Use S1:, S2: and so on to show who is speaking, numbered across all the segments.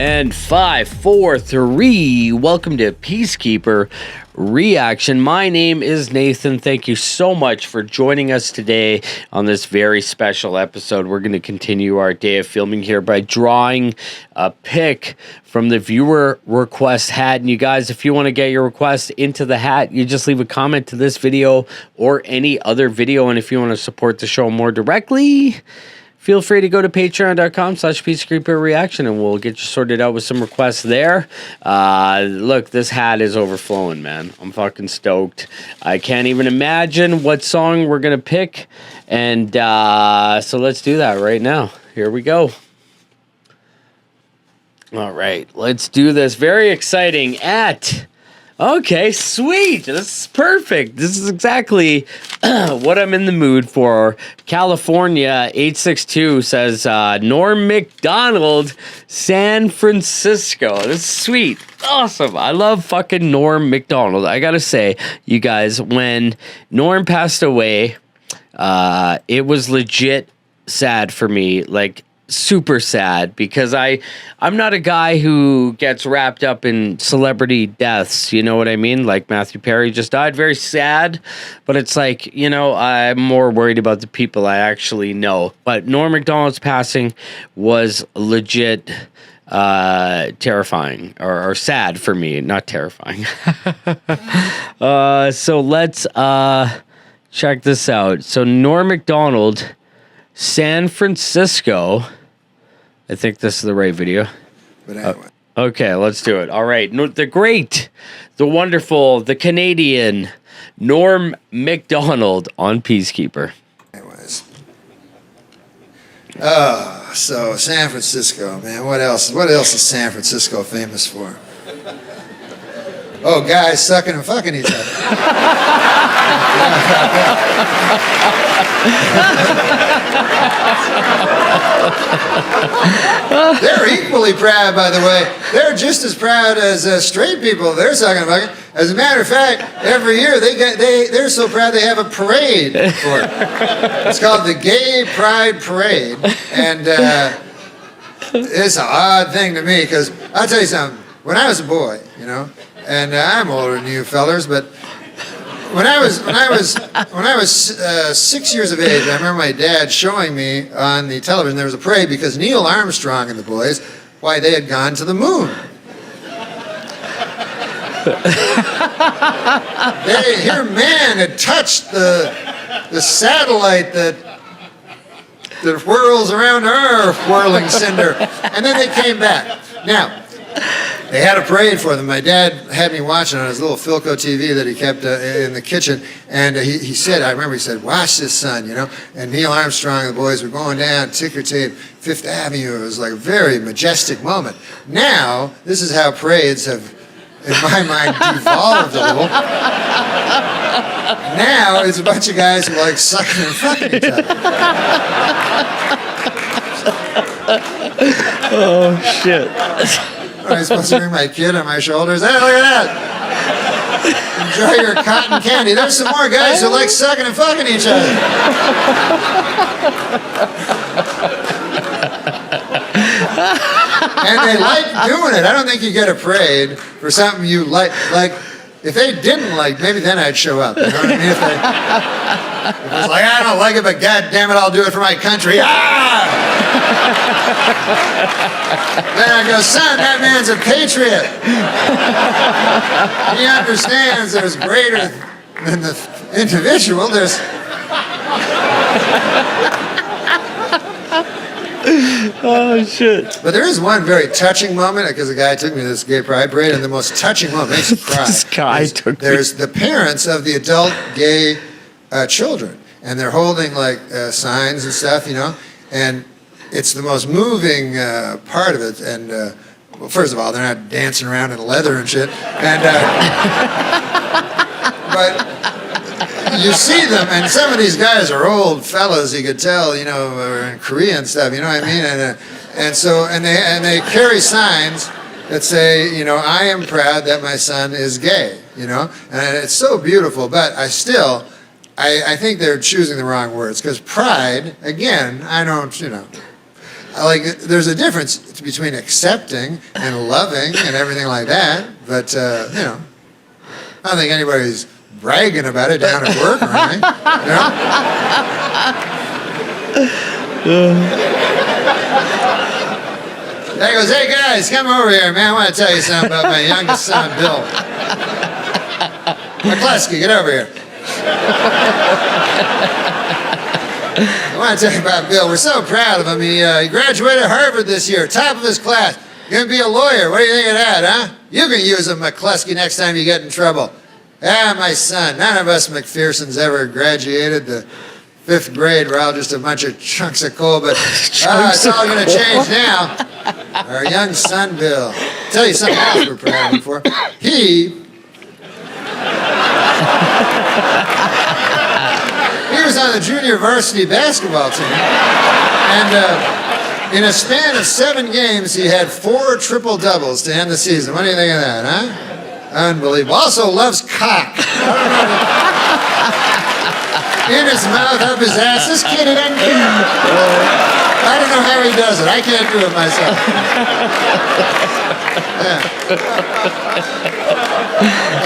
S1: And 5, 4, 3. Welcome to Peacekeeper Reaction. My name is Nathan. Thank you so much for joining us today on this very special episode. We're going to continue our day of filming here by drawing a pick from the viewer request hat. And you guys, if you want to get your request into the hat, you just leave a comment to this video or any other video. And if you want to support the show more directly, feel free to go to patreon.com/peacekeeperreaction and we'll get you sorted out with some requests there. Look, this hat is overflowing, man. I'm fucking stoked. I can't even imagine what song we're going to pick. And so let's do that right now. Here we go. All right, let's do this. Very exciting Okay, sweet. This is perfect. This is exactly what I'm in the mood for. California 862 says Norm Macdonald, San Francisco. This is sweet. Awesome. I love fucking Norm Macdonald. I gotta say, you guys, when Norm passed away, it was legit sad for me. Like, super sad, because I'm not a guy who gets wrapped up in celebrity deaths, you know what I mean? Like Matthew Perry just died, very sad, but it's like, you know, I'm more worried about the people I actually know. But Norm Macdonald's passing was legit terrifying or sad for me, not terrifying. So let's check this out. So Norm Macdonald, San Francisco. I think this is the right video.
S2: But anyway.
S1: Okay, let's do it. All right. The great, the wonderful, the Canadian Norm Macdonald on Peacekeeper.
S2: Anyways. So San Francisco, man. What else is San Francisco famous for? Oh, guys sucking and fucking each other. They're equally proud, by the way. They're just as proud as straight people. They're sucking and fucking. As a matter of fact, every year they're so proud they have a parade for it. It's called the Gay Pride Parade, and it's an odd thing to me because I'll tell you something. When I was a boy, you know. And I'm older than you fellers, but when I was 6 years of age, I remember my dad showing me on the television there was a parade because Neil Armstrong and the boys, why, they had gone to the moon. Here, man had touched the satellite that whirls around our whirling cinder, and then they came back. Now. They had a parade for them. My dad had me watching on his little Philco TV that he kept in the kitchen, and he said, I remember he said, watch this, son, you know. And Neil Armstrong and the boys were going down ticker tape Fifth Avenue. It was like a very majestic moment. Now, this is how parades have, in my mind, devolved a little. Now, it's a bunch of guys who like sucking and fucking each other.
S1: Oh, shit.
S2: Am I supposed to bring my kid on my shoulders? Hey, look at that! Enjoy your cotton candy. There's some more guys who like sucking and fucking each other. And they like doing it. I don't think you get a parade for something you like. Like, if they didn't like, maybe then I'd show up. You know what I mean? If it was like, I don't like it, but God damn it, I'll do it for my country. Ah! Then I go, son, that man's a patriot. He understands there's greater than the individual. There's...
S1: Oh, shit.
S2: But there is one very touching moment, because a guy took me to this gay pride parade, and the most touching moment makes you cry.
S1: This guy took me.
S2: There's the parents of the adult gay children, and they're holding, like, signs and stuff, you know, and it's the most moving part of it, and well, first of all, they're not dancing around in leather and shit, and but you see them, and some of these guys are old fellas. You could tell, you know, are in Korea and stuff. You know what I mean? And so they carry signs that say, you know, I am proud that my son is gay. You know, and it's so beautiful. But I think they're choosing the wrong words, because pride, again, I don't, you know. like, there's a difference between accepting and loving and everything like that. But, you know, I don't think anybody's bragging about it down at work or anything. You know? Guy goes, hey guys, come over here, man. I want to tell you something about my youngest son, Bill. McCluskey, get over here. I want to tell you about Bill. We're so proud of him. He graduated Harvard this year, top of his class. Gonna be a lawyer. What do you think of that, huh? You can use him, McCluskey, next time you get in trouble. Ah, my son, none of us McPhersons ever graduated the 5th grade. We're all just a bunch of chunks of coal, but it's all going to change now. Our young son, Bill. I'll tell you something else we're proud of him for. He was on the junior varsity basketball team, and in a span of 7 games, he had 4 triple doubles to end the season. What do you think of that, huh? Unbelievable. Also loves cock. In his mouth, up his ass. This kid, he doesn't care. I don't know how he does it. I can't do it myself. Yeah.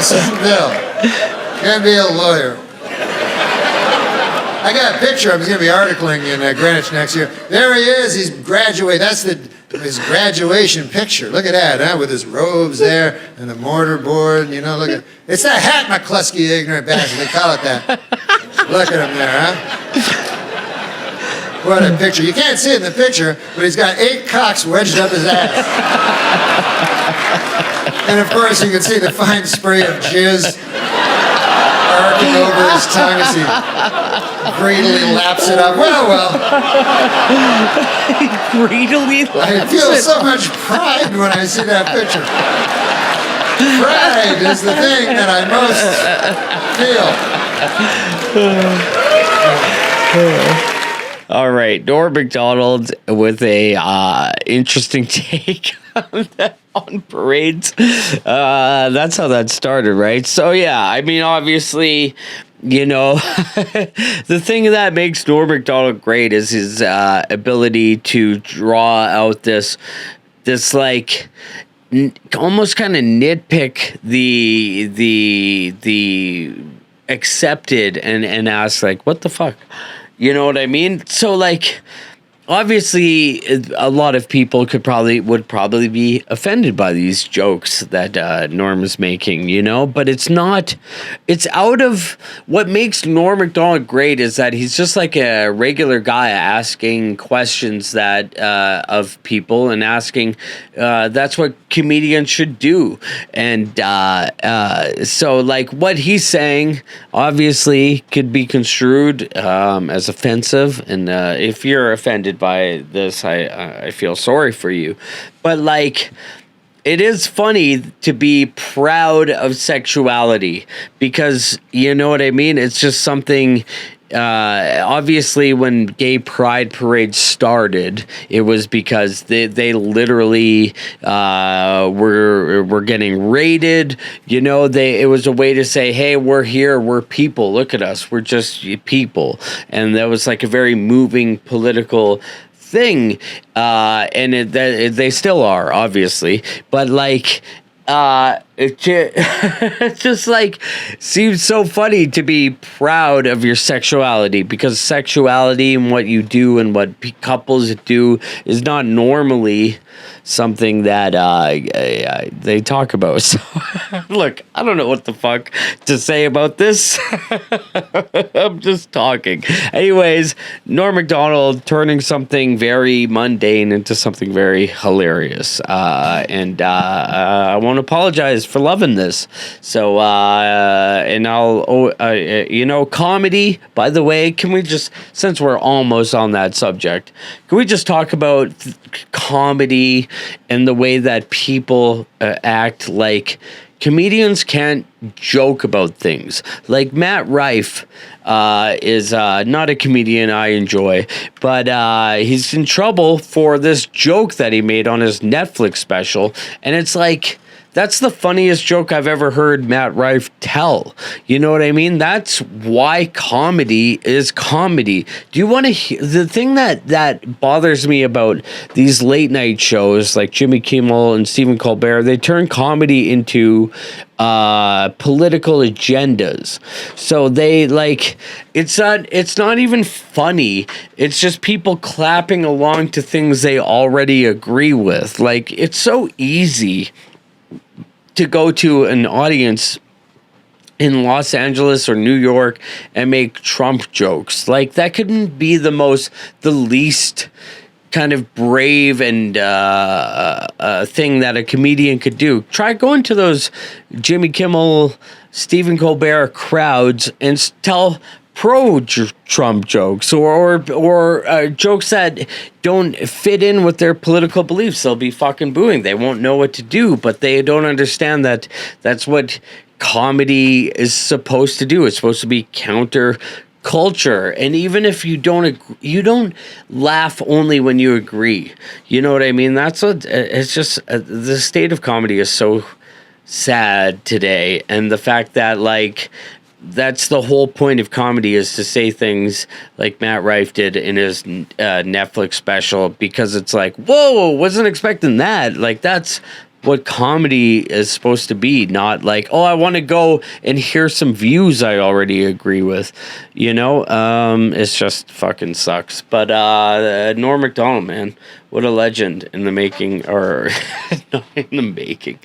S2: So, Bill, gonna be a lawyer. I got a picture of him. He's going to be articling in Greenwich next year. There he is. He's graduated. That's his graduation picture. Look at that, huh? With his robes there and the mortar board. You know, look at it's that hat, McCluskey, ignorant bastard. They call it that. Look at him there, huh? What a picture. You can't see it in the picture, but he's got 8 cocks wedged up his ass. And of course, you can see the fine spray of jizz arcing over his tongue as he greedily laps it up. Well.
S1: Greedily laps
S2: I feel so much pride when I see that picture. Pride is the thing that I most feel.
S1: All right, Norm Macdonald with a interesting take on parades. That's how that started, right? So yeah, I mean, obviously, you know, the thing that makes Norm Macdonald great is his ability to draw out this like almost kind of nitpick the accepted and ask like, what the fuck? You know what I mean? So like, obviously, a lot of people would probably be offended by these jokes that Norm is making, you know, but it's not. It's out of what makes Norm Macdonald great is that he's just like a regular guy asking questions that of people and asking. That's what comedians should do, and so like what he's saying obviously could be construed as offensive, and if you're offended by this, I feel sorry for you, but like it is funny to be proud of sexuality because you know what I mean. It's just something. Obviously, when gay pride parades started, it was because they literally were getting raided. You know, it was a way to say, "Hey, we're here. We're people. Look at us. We're just people." And that was like a very moving political thing, and they still are, obviously, but like. It just like seems so funny to be proud of your sexuality because sexuality and what you do and what couples do is not normally something that they talk about. So look, I don't know what the fuck to say about this. I'm just talking. Anyways, Norm Macdonald turning something very mundane into something very hilarious. And I want to apologize for loving this. So, and you know, comedy, by the way, can we just, since we're almost on that subject, can we just talk about comedy and the way that people act? Like comedians can't joke about things. Like Matt Rife is not a comedian I enjoy, but he's in trouble for this joke that he made on his Netflix special, and it's like That's the funniest joke I've ever heard Matt Rife tell. You know what I mean? That's why comedy is comedy. Do you want to hear the thing that bothers me about these late night shows like Jimmy Kimmel and Stephen Colbert? They turn comedy into political agendas. So they like it's not even funny. It's just people clapping along to things they already agree with. Like, it's so easy to go to an audience in Los Angeles or New York and make Trump jokes. Like, that couldn't be the least kind of brave and thing that a comedian could do. Try going to those Jimmy Kimmel, Stephen Colbert crowds and tell pro-Trump jokes or jokes that don't fit in with their political beliefs. They'll be fucking booing. They won't know what to do, but they don't understand that that's what comedy is supposed to do. It's supposed to be counter culture. And even if you don't laugh only when you agree. You know what I mean? It's just the state of comedy is so sad today. And the fact that, like, that's the whole point of comedy, is to say things like Matt Rife did in his Netflix special, because it's like, whoa, wasn't expecting that. Like, that's what comedy is supposed to be, not like, oh, I want to go and hear some views I already agree with. You know, it's just fucking sucks. But Norm Macdonald, man, what a legend in the making, or not in the making.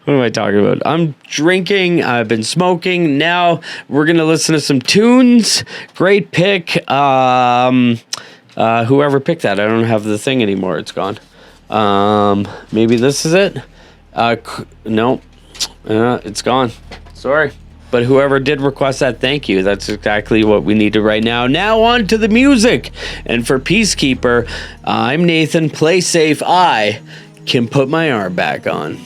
S1: What am I talking about? I'm drinking. I've been smoking. Now we're gonna listen to some tunes. Great pick. Whoever picked that, I don't have the thing anymore. It's gone. Maybe this is it. No, it's gone. Sorry. But whoever did request that, thank you. That's exactly what we needed right now. Now on to the music. And for Peacekeeper, I'm Nathan. Play safe. I can put my arm back on.